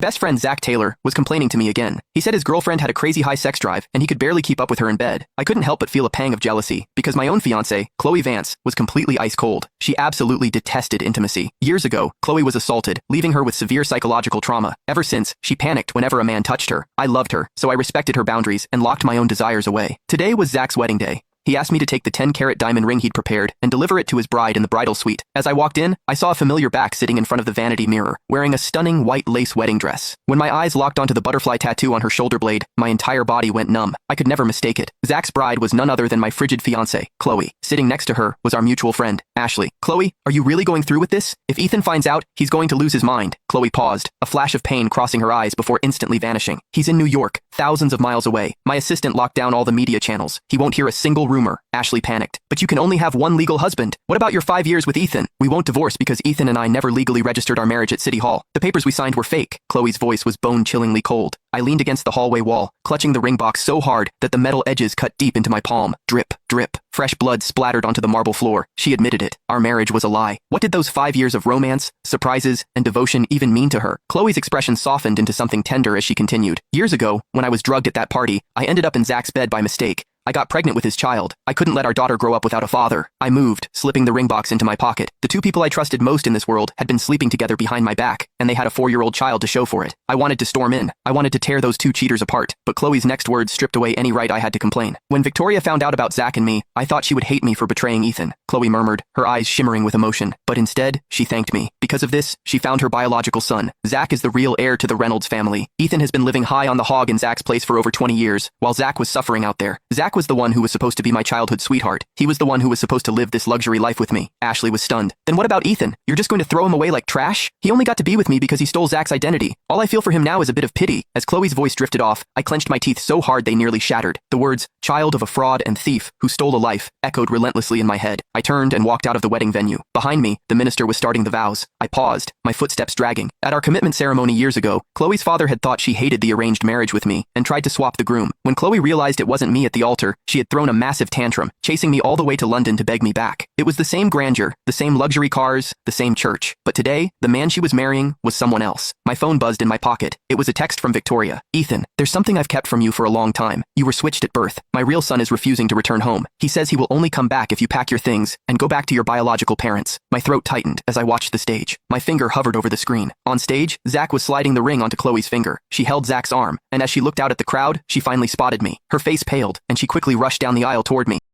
Best friend Zach Taylor was complaining to me again. He said his girlfriend had a crazy high sex drive and he could barely keep up with her in bed. I couldn't help but feel a pang of jealousy because my own fiancée, Chloe Vance, was completely ice cold. She absolutely detested intimacy. Years ago, Chloe was assaulted, leaving her with severe psychological trauma. Ever since, she panicked whenever a man touched her. I loved her, so I respected her boundaries and locked my own desires away. Today was Zach's wedding day. He asked me to take the 10-carat diamond ring he'd prepared and deliver it to his bride in the bridal suite. As I walked in, I saw a familiar back sitting in front of the vanity mirror, wearing a stunning white lace wedding dress. When my eyes locked onto the butterfly tattoo on her shoulder blade, my entire body went numb. I could never mistake it. Zach's bride was none other than my frigid fiancée, Chloe. Sitting next to her was our mutual friend, Ashley. "Chloe, are you really going through with this? If Ethan finds out, he's going to lose his mind." Chloe paused, a flash of pain crossing her eyes before instantly vanishing. "He's in New York, thousands of miles away. My assistant locked down all the media channels. He won't hear a single rumor." Ashley panicked. "But you can only have one legal husband. What about your 5 years with Ethan?" "We won't divorce because Ethan and I never legally registered our marriage at City Hall. The papers we signed were fake." Chloe's voice was bone-chillingly cold. I leaned against the hallway wall, clutching the ring box so hard that the metal edges cut deep into my palm. Drip, drip. Fresh blood splattered onto the marble floor. She admitted it. Our marriage was a lie. What did those 5 years of romance, surprises, and devotion even mean to her? Chloe's expression softened into something tender as she continued. "Years ago, when I was drugged at that party, I ended up in Zach's bed by mistake. I got pregnant with his child. I couldn't let our daughter grow up without a father. I moved, slipping the ring box into my pocket. The two people I trusted most in this world had been sleeping together behind my back, and they had a 4-year-old child to show for it. I wanted to storm in. I wanted to tear those two cheaters apart, but Chloe's next words stripped away any right I had to complain. When Victoria found out about Zach and me, I thought she would hate me for betraying Ethan." Chloe murmured, her eyes shimmering with emotion. "But instead, she thanked me. Because of this, she found her biological son. Zach is the real heir to the Reynolds family. Ethan has been living high on the hog in Zach's place for over 20 years, while Zach was suffering out there. Zach was the one who was supposed to be my childhood sweetheart. He was the one who was supposed to live this luxury life with me." Ashley was stunned. "Then what about Ethan? You're just going to throw him away like trash? He only got to be with me because he stole Zach's identity. All I feel for him now is a bit of pity." As Chloe's voice drifted off, I clenched my teeth so hard they nearly shattered. The words, "child of a fraud and thief who stole a life," echoed relentlessly in my head. I turned and walked out of the wedding venue. Behind me, the minister was starting the vows. I paused, my footsteps dragging. At our commitment ceremony years ago, Chloe's father had thought she hated the arranged marriage with me and tried to swap the groom. When Chloe realized it wasn't me at the altar, she had thrown a massive tantrum, chasing me all the way to London to beg me back. It was the same grandeur, the same luxury cars, the same church. But today, the man she was marrying was someone else. My phone buzzed in my pocket. It was a text from Victoria. "Ethan, there's something I've kept from you for a long time. You were switched at birth. My real son is refusing to return home. He says he will only come back if you pack your things and go back to your biological parents." My throat tightened as I watched the stage. My finger hovered over the screen. On stage, Zach was sliding the ring onto Chloe's finger. She held Zach's arm, and as she looked out at the crowd, she finally spotted me. Her face paled, and she quickly rushed down the aisle toward me.